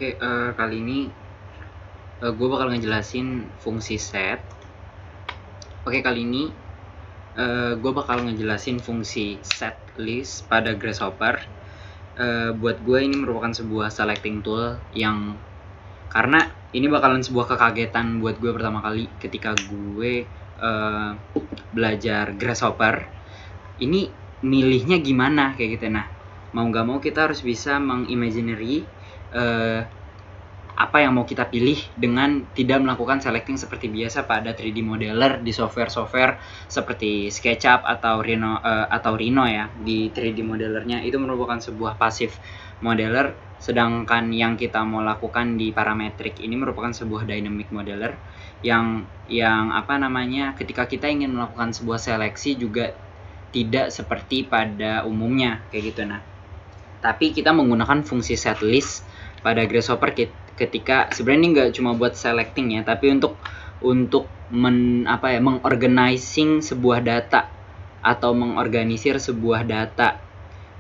Kali ini gue bakal ngejelasin fungsi set. Kali ini gue bakal ngejelasin fungsi set list pada Grasshopper. Buat gue ini merupakan sebuah selecting tool yang karena ini bakalan sebuah kekagetan buat gue pertama kali ketika gue belajar Grasshopper. Ini milihnya gimana kayak gitu. Nah, mau nggak mau kita harus bisa mengimaginary apa yang mau kita pilih dengan tidak melakukan selecting seperti biasa pada 3D modeler di software-software seperti SketchUp atau Rhino ya. Di 3D modelernya itu merupakan sebuah passive modeler, sedangkan yang kita mau lakukan di parametric ini merupakan sebuah dynamic modeler yang ketika kita ingin melakukan sebuah seleksi juga tidak seperti pada umumnya kayak gitu. Nah, tapi kita menggunakan fungsi setlist pada Grasshopper ketika sebenarnya ini nggak cuma buat selecting ya, tapi untuk mengorganizing sebuah data atau mengorganisir sebuah data.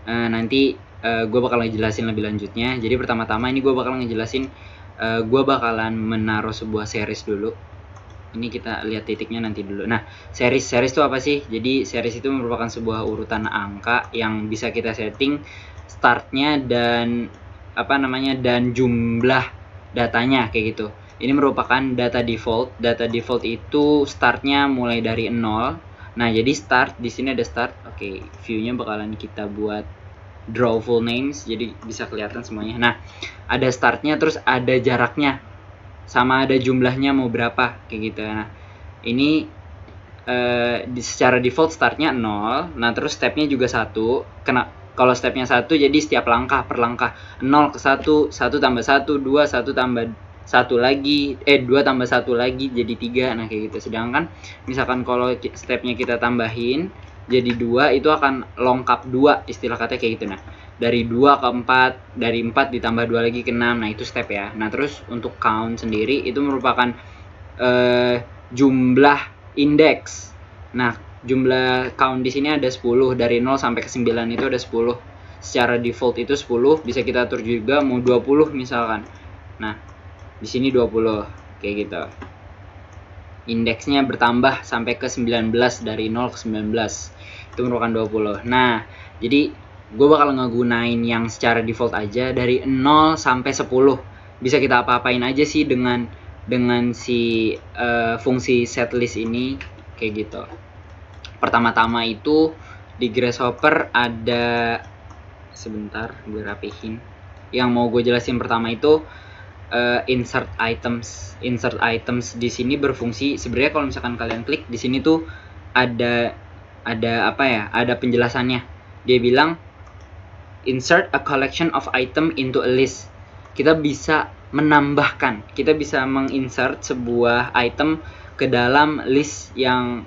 Nanti gue bakal ngejelasin lebih lanjutnya. Jadi pertama-tama ini gue bakal ngejelasin, gue bakalan menaruh sebuah series dulu. Ini kita lihat titiknya nanti dulu. Nah, series itu apa sih? Jadi series itu merupakan sebuah urutan angka yang bisa kita setting startnya dan dan jumlah datanya kayak gitu. Ini merupakan data default. Data default itu startnya mulai dari 0. Nah, jadi start di sini ada start. View-nya bakalan kita buat draw full names jadi bisa kelihatan semuanya. Nah, ada startnya, terus ada jaraknya, sama ada jumlahnya mau berapa kayak gitu. Nah, ini secara default startnya 0. Nah, terus stepnya juga 1. Kalau stepnya 1 jadi setiap langkah per langkah 0 ke 1, 1 tambah 1, 2, 1 tambah 1 lagi, 2 tambah 1 lagi jadi 3. Nah, kayak gitu. Sedangkan misalkan kalau stepnya kita tambahin jadi 2, itu akan longkap 2, istilah katanya kayak gitu. Nah, dari 2 ke 4, dari 4 ditambah 2 lagi ke 6. Nah, itu step ya. Nah, terus untuk count sendiri itu merupakan jumlah indeks. Nah, jumlah count di sini ada 10, dari 0 sampai ke 9 itu ada 10. Secara default itu 10, bisa kita atur juga mau 20 misalkan. Nah, di sini 20 kayak gitu. Indeksnya bertambah sampai ke 19, dari 0 ke 19. Itu merupakan 20. Nah, jadi gue bakal ngegunain yang secara default aja dari 0 sampai 10. Bisa kita apa-apain aja sih dengan si fungsi setlist ini kayak gitu. Pertama-tama itu di Grasshopper ada, sebentar gue rapihin. Yang mau gue jelasin pertama itu insert items. Insert items di sini berfungsi sebenarnya kalau misalkan kalian klik di sini tuh ada ada penjelasannya. Dia bilang insert a collection of item into a list. Kita bisa menambahkan, kita bisa menginsert sebuah item ke dalam list yang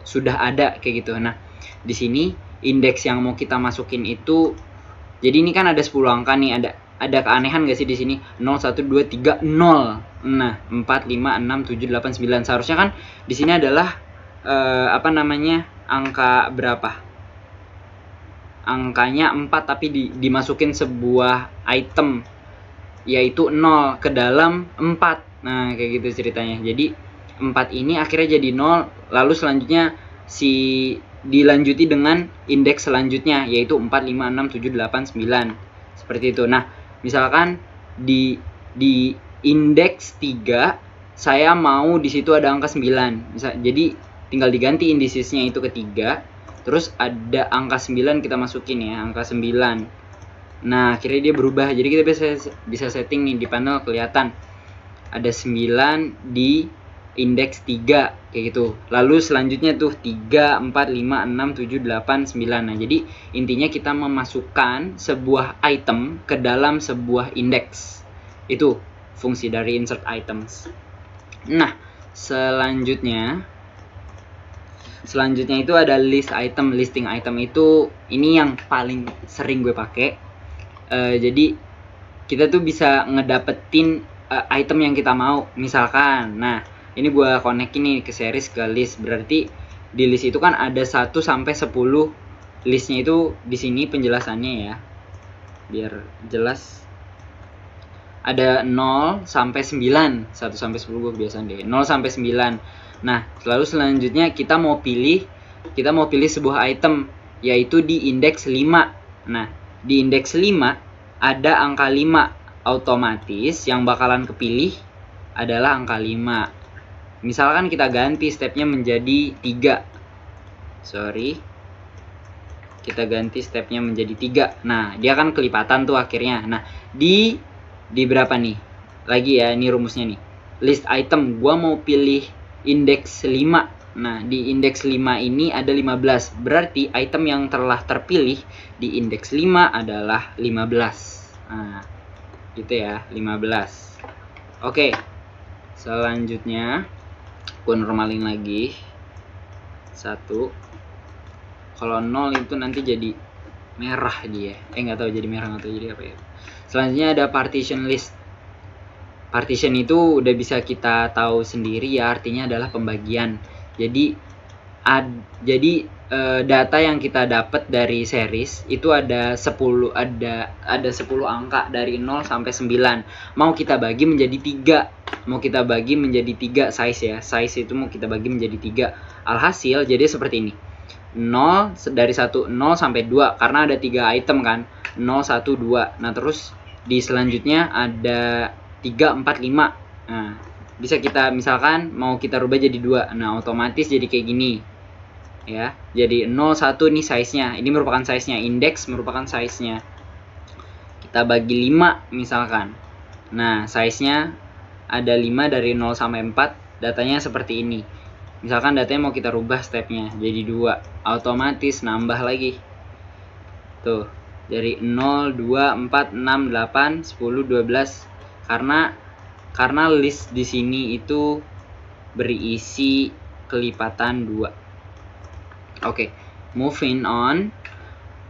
sudah ada kayak gitu. Nah, di sini indeks yang mau kita masukin itu, jadi ini kan ada 10 angka nih, ada keanehan gak sih di sini? 0 1 2 3 0. Nah, 4 5 6 7 8 9. Seharusnya kan di sini adalah angka berapa? Angkanya 4 tapi dimasukin sebuah item yaitu 0 ke dalam 4. Nah, kayak gitu ceritanya. Jadi 4 ini akhirnya jadi 0, lalu selanjutnya dilanjuti dengan indeks selanjutnya yaitu 4 5 6 7 8 9. Seperti itu. Nah, misalkan di indeks 3 saya mau di situ ada angka 9. Jadi tinggal diganti indisisnya itu ke 3. Terus ada angka 9 kita masukin ya, angka 9. Nah, akhirnya dia berubah. Jadi kita bisa setting nih di panel, kelihatan ada 9 di indeks 3 kayak gitu. Lalu selanjutnya tuh 3 4 5 6 7 8 9. Nah, jadi intinya kita memasukkan sebuah item ke dalam sebuah indeks. Itu fungsi dari insert items. Nah, selanjutnya itu ada list item. Listing item itu ini yang paling sering gue pakai. Jadi kita tuh bisa ngedapetin item yang kita mau. Misalkan, nah ini gue connect ini ke series, ke list. Berarti di list itu kan ada 1 sampai 10. Listnya itu di sini penjelasannya ya, biar jelas. ada 0 sampai 9. 1 sampai 10 gue biasa deh. 0 sampai 9. Nah, lalu selanjutnya kita mau pilih sebuah item, yaitu di indeks 5. Nah, di indeks 5 ada angka 5. Otomatis yang bakalan kepilih adalah angka 5. Misalkan kita ganti stepnya menjadi 3. Kita ganti stepnya menjadi 3. Nah, dia kan kelipatan tuh akhirnya. Nah, di berapa nih? Lagi ya, ini rumusnya nih. List item, gua mau pilih indeks 5. Nah, di indeks 5 ini ada 15. Berarti item yang telah terpilih di indeks 5 adalah 15. Nah, gitu ya, 15. Oke. Selanjutnya gua normalin lagi. 1. Kalau 0 itu nanti jadi merah dia. Nggak tahu jadi merah atau jadi apa ya. Selanjutnya ada partition list. Partition itu udah bisa kita tahu sendiri ya, artinya adalah pembagian. Jadi data yang kita dapat dari series itu ada 10 angka dari 0 sampai 9. Mau kita bagi menjadi 3. Size ya. Size itu mau kita bagi menjadi 3. Alhasil jadi seperti ini. 0 dari 0 sampai 2 karena ada 3 item kan. 0 1 2. Nah, terus di selanjutnya ada 3 4 5. Nah, bisa kita misalkan mau kita rubah jadi 2. Nah, otomatis jadi kayak gini. Ya. Jadi 0 1 nih size-nya. Ini merupakan size-nya, indeks merupakan size-nya. Kita bagi 5 misalkan. Nah, size-nya ada 5 dari 0 sampai 4. Datanya seperti ini. Misalkan datanya mau kita rubah stepnya jadi 2, otomatis nambah lagi. Tuh, dari 0, 2, 4, 6, 8, 10, 12. Karena list di sini itu berisi kelipatan 2. Oke, moving on.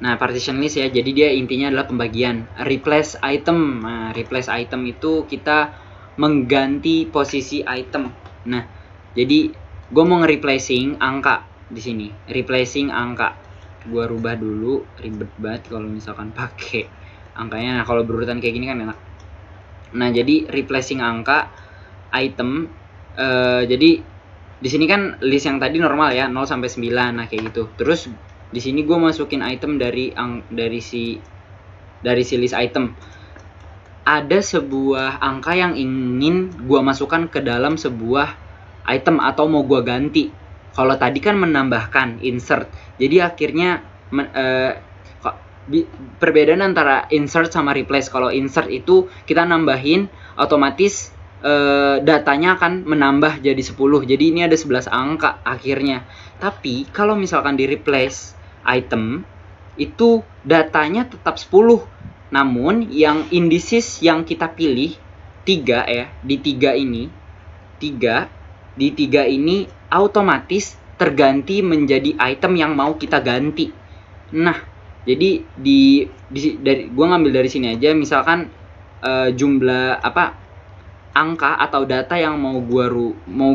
Nah, partition list ya. Jadi dia intinya adalah pembagian. Replace item. Nah, replace item itu kita mengganti posisi item. Nah, jadi gue mau nge-replacing angka di sini. Replacing angka. Gue rubah dulu, ribet banget kalau misalkan pakai angkanya. Nah, kalau berurutan kayak gini kan enak. Nah, jadi replacing angka item. Jadi di sini kan list yang tadi normal ya, 0 sampai 9. Nah, kayak gitu. Terus di sini gue masukin item dari si list item. Ada sebuah angka yang ingin gue masukkan ke dalam sebuah item atau mau gue ganti. Kalau tadi kan menambahkan insert, jadi akhirnya perbedaan antara insert sama replace. Kalau insert itu kita nambahin, otomatis datanya akan menambah jadi 10. Jadi ini ada 11 angka akhirnya. Tapi kalau misalkan di replace item itu datanya tetap 10. Namun yang indices yang kita pilih 3 ya, di 3 ini otomatis terganti menjadi item yang mau kita ganti. Nah, jadi dari gua ngambil dari sini aja, misalkan jumlah angka atau data yang mau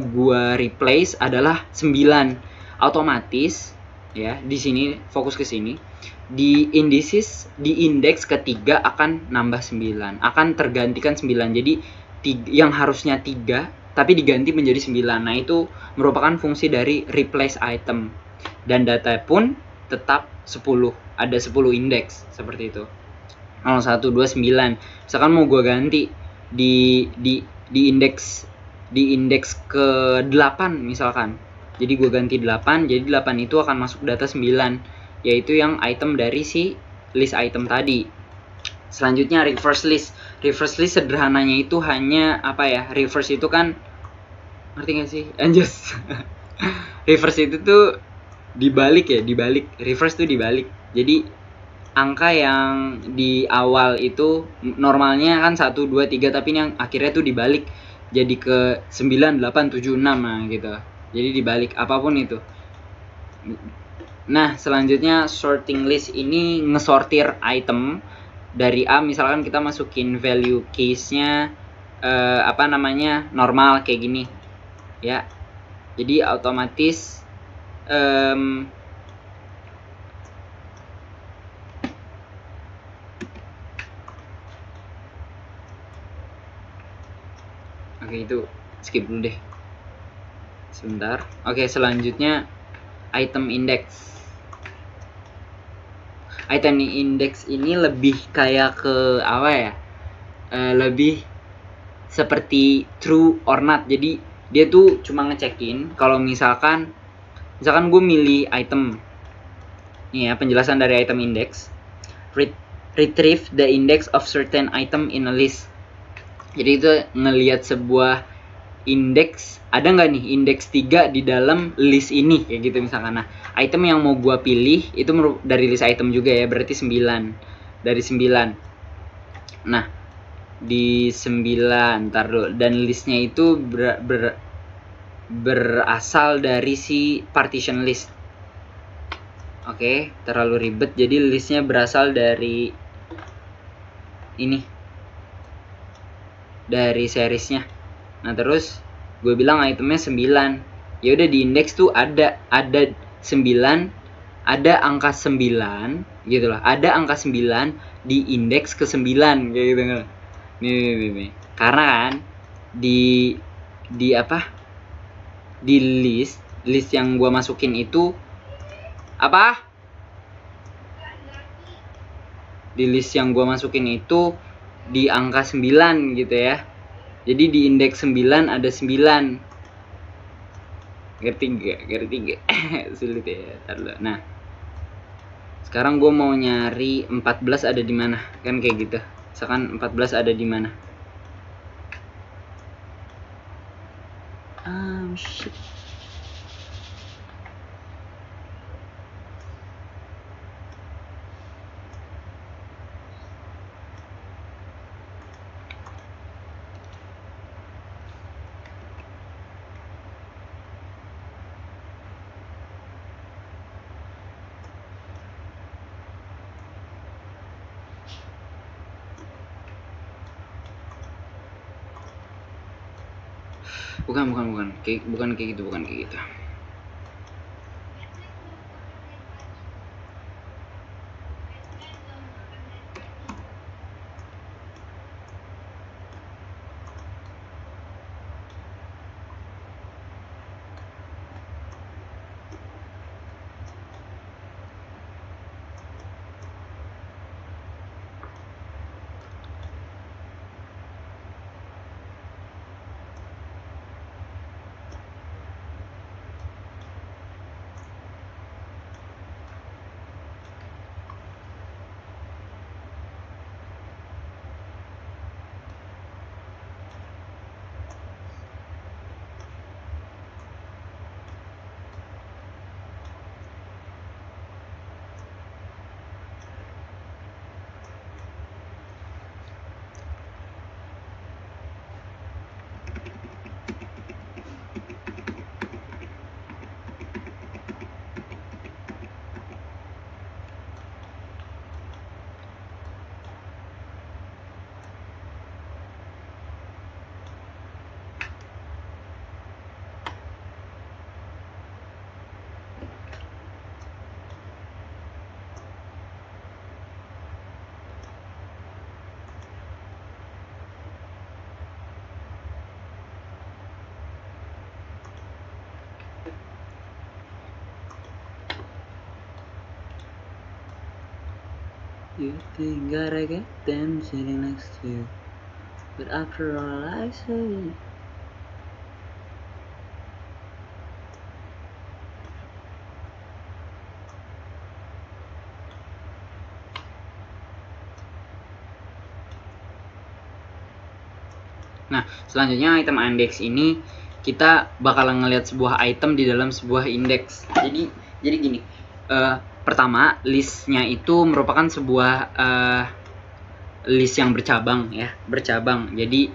gua replace adalah 9. Otomatis ya, di sini fokus ke sini. Di indeks ketiga akan nambah 9, akan tergantikan 9. Jadi yang harusnya 3 tapi diganti menjadi 9. Nah, itu merupakan fungsi dari replace item. Dan data pun tetap 10. Ada 10 indeks seperti itu. 0 1 2 9. Misalkan mau gua ganti di indeks ke-8 misalkan. Jadi gue ganti 8, jadi 8 itu akan masuk data 9, yaitu yang item dari si list item tadi. Selanjutnya reverse list. Reverse list sederhananya itu hanya reverse itu kan, ngerti gak sih? Anjas. Reverse itu tuh dibalik. Reverse tuh dibalik. Jadi angka yang di awal itu normalnya kan 1 2 3, tapi yang akhirnya tuh dibalik jadi ke 9 8 7 6 nah gitu. Jadi dibalik apapun itu. Nah, selanjutnya sorting list ini ngesortir item dari A. Misalkan kita masukin value case-nya normal kayak gini. Ya. Jadi otomatis Oke, itu skip dulu deh sebentar. Oke, selanjutnya item index. Item index ini lebih kayak ke apa ya, lebih seperti true or not. Jadi dia tuh cuma ngecekin kalau misalkan gue milih item. Ini ya penjelasan dari item index. Retrieve the index of certain item in a list. Jadi itu ngelihat sebuah indeks, ada nggak nih indeks 3 di dalam list ini, kayak gitu misalkan. Nah, item yang mau gua pilih itu dari list item juga ya, berarti 9 dari 9. Nah, di 9 taruh, dan listnya itu berasal dari si partition list. Oke, terlalu ribet, jadi listnya berasal dari ini, dari seriesnya. Nah, terus gue bilang itemnya 9. Ya udah, di indeks tuh ada 9, ada angka 9 gitu loh. Ada angka 9 di indeks ke 9 kayak gitu kan. Nih. Karena kan di apa? Di list yang gue masukin itu apa? Di list yang gue masukin itu di angka 9 gitu ya. Jadi di indeks 9 ada 9. Ngerti gak? Sulit ya. Nah, sekarang gue mau nyari 14 ada di mana? Kan kayak gitu. Misalkan 14 ada di mana? Shit. Bukan kayak gitu. You think gotta get them sitting next to you, but after all I say. Nah, selanjutnya item index ini kita bakalan ngelihat sebuah item di dalam sebuah indeks. Jadi gini, pertama listnya itu merupakan sebuah list yang bercabang ya, bercabang. Jadi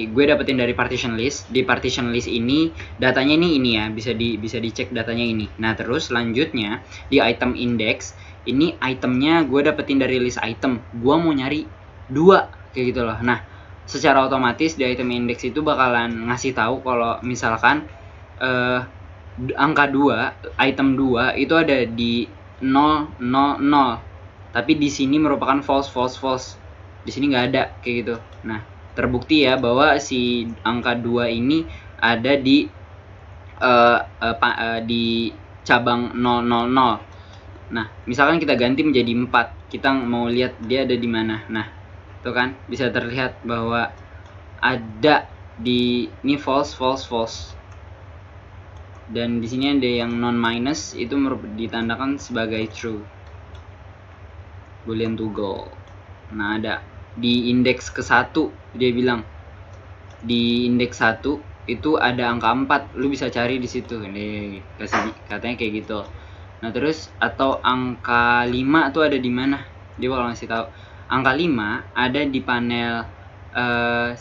gue dapetin dari partition list. Di partition list ini datanya ini ya, bisa dicek datanya ini. Nah, terus selanjutnya di item index ini itemnya gue dapetin dari list item. Gue mau nyari 2 kayak gitu loh. Nah, secara otomatis di item index itu bakalan ngasih tahu kalau misalkan angka 2, item 2 itu ada di 000. Tapi di sini merupakan false. Di sini nggak ada kayak gitu. Nah, terbukti ya bahwa si angka 2 ini ada di di cabang 000. Nah, misalkan kita ganti menjadi 4, kita mau lihat dia ada di mana. Nah, tuh kan bisa terlihat bahwa ada di ini false. Dan di sini ada yang non minus, itu ditandakan sebagai true. Boolean toggle. Nah, ada di indeks ke-1 dia bilang di indeks 1 itu ada angka 4, lu bisa cari di situ. Nih, katanya kayak gitu. Nah, terus atau angka 5 tuh ada di mana? Dia bakal ngasih tahu. Angka 5 ada di panel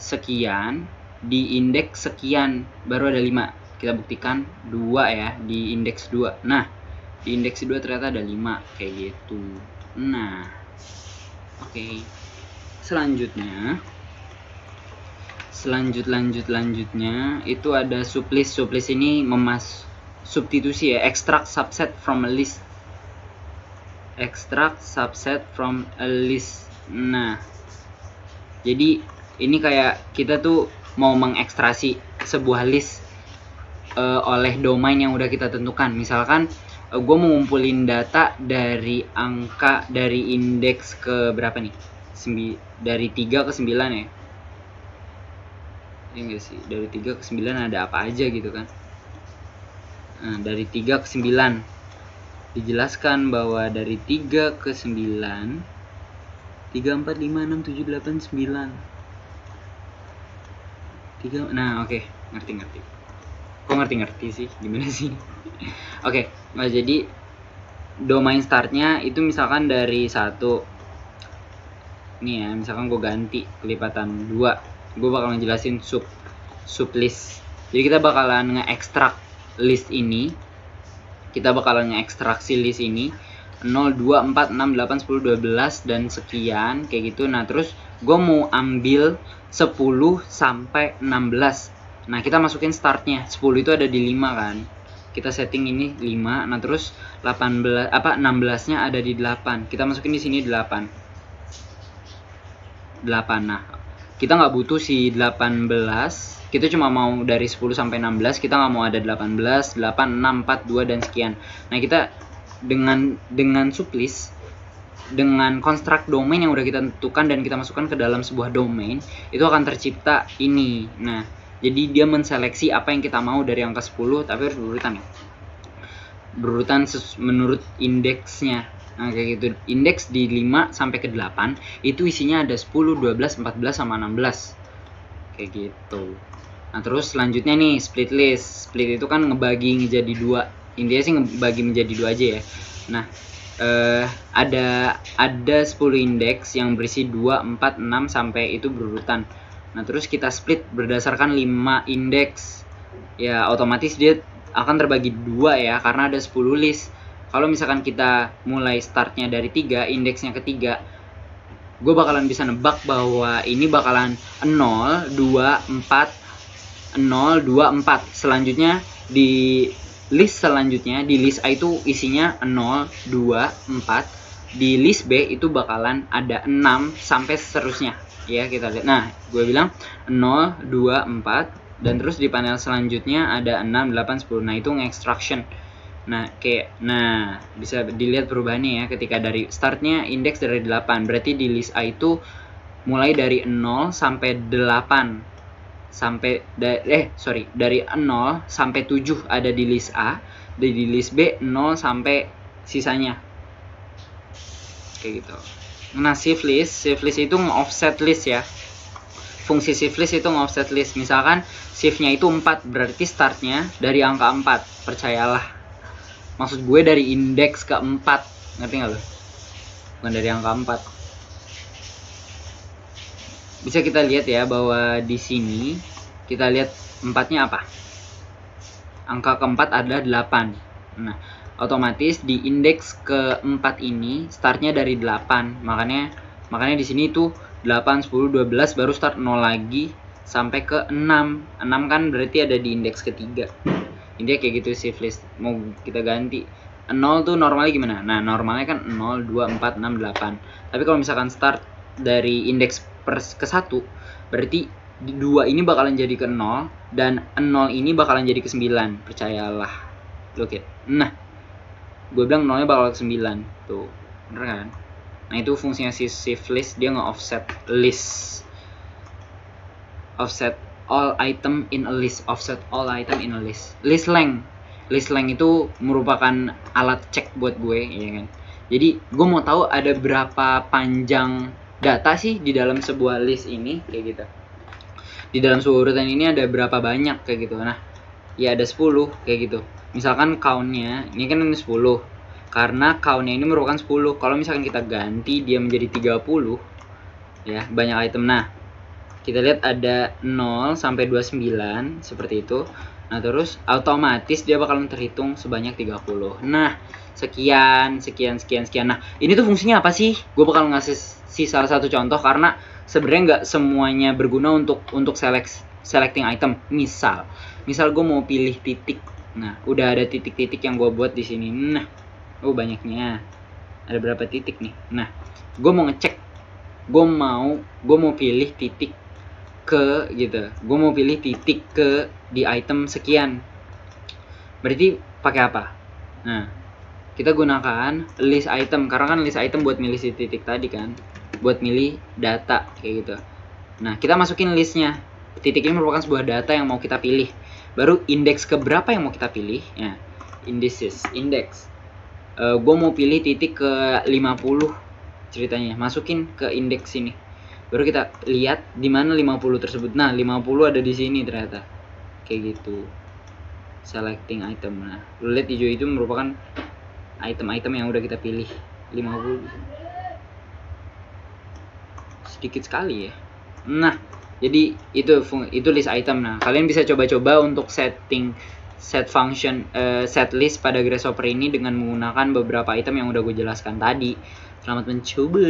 sekian, di indeks sekian, baru ada 5. Kita buktikan 2 ya, di indeks 2. Nah, di indeks 2 ternyata ada 5 kayak gitu. Nah, oke. Selanjutnya itu ada sublist. Sublist ini substitusi ya, extract subset from a list. Nah, jadi ini kayak kita tuh mau mengekstrasi sebuah list oleh domain yang udah kita tentukan. Misalkan gue mau ngumpulin data dari indeks ke berapa nih? Dari 3 ke 9 ya. Ya enggak sih, dari 3 ke 9 ada apa aja gitu kan. Nah, dari 3 ke 9 dijelaskan bahwa dari 3 ke 9 3, 4, 5, 6, 7, 8, 9 3. Nah, oke. Ngerti. Kok ngerti sih? Gimana sih? Oke. Nah, jadi domain startnya itu misalkan dari 1. Nih ya, misalkan gue ganti kelipatan 2. Gue bakal ngejelasin sublist. Jadi kita bakalan nge-extract list ini. Kita bakalan nge-ekstraksi list ini 0, 2, 4, 6, 8, 10, 12 dan sekian kayak gitu. Nah, terus gue mau ambil 10 sampai 16. Nah, kita masukin startnya. 10 itu ada di 5 kan. Kita setting ini 5. Nah, terus 16-nya ada di 8. Kita masukin di sini 8. Nah, kita nggak butuh si 18. Kita cuma mau dari 10 sampai 16. Kita nggak mau ada 18, 8, 6, 4, 2 dan sekian. Nah, kita dengan sublist, dengan construct domain yang udah kita tentukan dan kita masukkan ke dalam sebuah domain, itu akan tercipta ini. Nah, jadi dia menseleksi apa yang kita mau dari angka 10, tapi harus berurutan ya. Berurutan menurut indeksnya. Nah, kayak gitu. Indeks di 5 sampai ke 8 itu isinya ada 10, 12, 14 sama 16. Kayak gitu. Nah, terus selanjutnya nih split list. Split itu kan ngebagi menjadi 2. Intinya sih ngebagi menjadi 2 aja ya. Nah, ada 10 indeks yang berisi 2, 4, 6 sampai itu berurutan. Nah, terus kita split berdasarkan 5 indeks. Ya, otomatis dia akan terbagi 2 ya, karena ada 10 list. Kalau misalkan kita mulai startnya dari 3, indeksnya ketiga, gue bakalan bisa nebak bahwa ini bakalan 0, 2, 4, 0, 2, 4. Selanjutnya di list selanjutnya, di list A itu isinya 0, 2, 4. Di list B itu bakalan ada 6 sampai seterusnya. Ya, kita lihat. Nah, gue bilang 0, 2, 4. Dan terus di panel selanjutnya ada 6, 8, 10. Nah, itu nge-extraction. Nah, bisa dilihat perubahannya ya ketika dari startnya indeks dari 8. Berarti di list A itu mulai dari 0 sampai 8. Dari 0 sampai 7 ada di list A. Di list B 0 sampai sisanya. Kayak gitu. Nah, shift list itu nge-offset list ya. Fungsi shift list itu nge-offset list. Misalkan shiftnya itu 4, berarti startnya dari angka 4. Percayalah. Maksud gue dari indeks ke-4. Ngerti gak lo? Bukan dari angka 4. Bisa kita lihat ya bahwa di sini kita lihat 4-nya apa? Angka ke-4 adalah 8. Nah, otomatis di indeks ke-4 ini startnya dari 8. Makanya di sini tuh 8, 10, 12 baru start 0 lagi sampai ke 6. 6 kan berarti ada di indeks ketiga. Intinya kayak gitu shift list. Mau kita ganti 0 tuh normalnya gimana? Nah, normalnya kan 0, 2, 4, 6, 8. Tapi kalau misalkan start dari indeks ke 1, berarti 2 ini bakalan jadi ke 0 dan 0 ini bakalan jadi ke 9, percayalah. Oke. Nah, gue bilang 0-nya bakal ke 9. Tuh, bener kan? Nah, itu fungsinya si shift list, dia nge-offset list. Offset all item in a list. Offset all item in a list. List length itu merupakan alat cek buat gue, ya kan? Jadi gue mau tahu ada berapa panjang data sih di dalam sebuah list ini, kayak gitu. Di dalam sebuah urutan ini ada berapa banyak, kayak gitu. Nah, ya ada 10, kayak gitu. Misalkan count-nya, ini kan 10. Karena count-nya ini merupakan 10. Kalau misalkan kita ganti dia menjadi 30, ya, banyak item. Nah, kita lihat ada 0 sampai 29 seperti itu. Nah, terus otomatis dia bakalan terhitung sebanyak 30. Nah, sekian. Nah, ini tuh fungsinya apa sih? Gue bakal ngasih salah satu contoh karena sebenarnya nggak semuanya berguna untuk selecting item. Misal gue mau pilih titik. Nah, udah ada titik-titik yang gue buat di sini. Nah, banyaknya. Ada berapa titik nih? Nah, gue mau ngecek. Gue mau pilih titik ke gitu. Gue mau pilih titik ke di item sekian. Berarti pakai apa? Nah, kita gunakan list item karena kan list item buat milih si titik tadi kan, buat milih data kayak gitu. Nah, kita masukin listnya. Titik ini merupakan sebuah data yang mau kita pilih. Baru indeks ke berapa yang mau kita pilih? Ya, indices, index. Gue mau pilih titik ke 50 ceritanya. Masukin ke indeks ini. Baru kita lihat di mana 50 tersebut. Nah, 50 ada di sini ternyata. Kayak gitu. Selecting item. Nah, lu lihat hijau itu merupakan item-item yang udah kita pilih. 50. Sedikit sekali ya. Nah, jadi itu list item. Nah, kalian bisa coba-coba untuk set list pada Grasshopper ini dengan menggunakan beberapa item yang udah gue jelaskan tadi. Selamat mencoba.